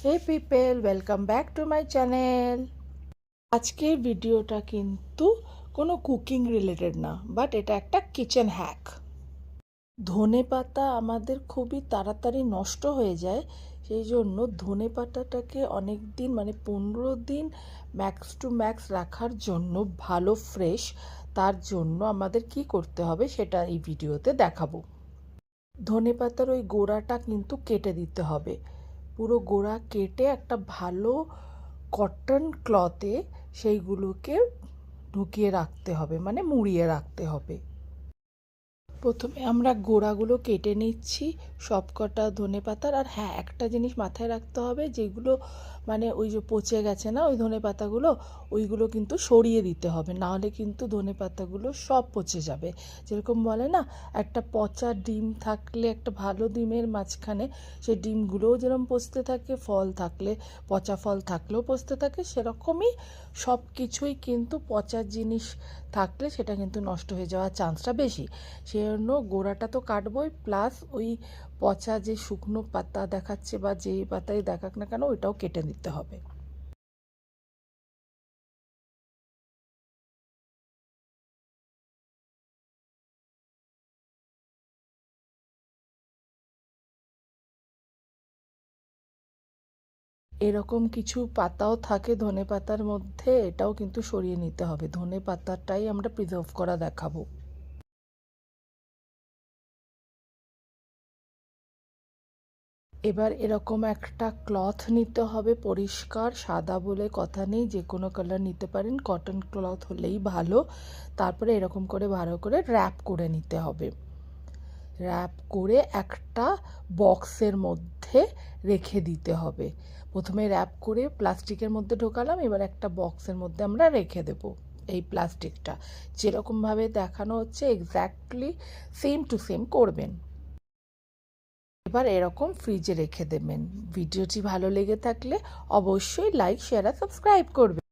Hey people, welcome back to my channel. আজকের ভিডিওটা কিন্তু কোনো কুকিং রিলেটেড না, বাট এটা একটা কিচেন হ্যাক। ধনে পাতা আমাদের খুবই তাড়াতাড়ি নষ্ট হয়ে যায়, সেই জন্য ধনে পাতাটাকে অনেক দিন 15 দিন ম্যাক্স টু ম্যাক্স রাখার জন্য ভালো ফ্রেশ, তার জন্য আমাদের কি করতে হবে সেটা এই ভিডিওতে দেখাবো। ধনে পাতার ওই গোড়াটা কিন্তু কেটে দিতে হবে। পুরো গোড়া কেটে একটা ভালো কটন ক্লথে সেইগুলোকে ঢুকিয়ে রাখতে হবে, মুড়িয়ে রাখতে হবে। প্রথমে আমরা গোড়াগুলো কেটে নিচ্ছি সবকটা ধনে পাতার। আর হ্যাঁ, একটা জিনিস মাথায় রাখতে হবে, যেগুলো ওই যে পচে গেছে না ওই ধনে পাতাগুলো, ওইগুলো কিন্তু সরিয়ে দিতে হবে, নাহলে কিন্তু ধনে পাতাগুলো সব পচে যাবে। যেরকম বলে না, একটা পচা ডিম থাকলে, একটা ভালো ডিমের মাঝখানে সেই ডিমগুলোও যেরকম পচতে থাকে, ফল থাকলে, পচা ফল থাকলেও পচতে থাকে, সেরকমই সব কিছুই কিন্তু পচা জিনিস থাকলে সেটা কিন্তু নষ্ট হয়ে যাওয়ার চান্সটা বেশি। সেজন্য গোড়াটা তো কাটবই, প্লাস ওই পচা যে শুকনো পাতা দেখাচ্ছে বা যেই পাতায় দেখাক না কেন, ওইটাও কেটে নিতে হবে। এরকম কিছু পাতাও থাকে ধনে পাতার মধ্যে, এটাও কিন্তু সরিয়ে নিতে হবে। ধনে পাতাটাই আমরা প্রিজার্ভ করা দেখাবো। এবার এরকম একটা ক্লথ নিতে হবে, পরিষ্কার সাদা বলে কথা নেই, যে কোনো কালার নিতে পারেন, কটন ক্লথ হলেই ভালো। তারপরে এরকম করে ভালো করে র্যাপ করে নিতে হবে। র্যাপ করে একটা বক্সের মধ্যে রেখে দিতে হবে। প্রথমে র্যাপ করে প্লাস্টিকের মধ্যে ঢোকালাম, এবার একটা বক্সের মধ্যে আমরা রেখে দেব। এই প্লাস্টিকটা যেরকমভাবে দেখানো হচ্ছে এক্স্যাক্টলি সেম টু সেম করবেন। এবার এরকম ফ্রিজে রেখে দেবেন। ভিডিওটি ভালো লেগে থাকলে অবশ্যই লাইক, শেয়ার আর সাবস্ক্রাইব করবেন।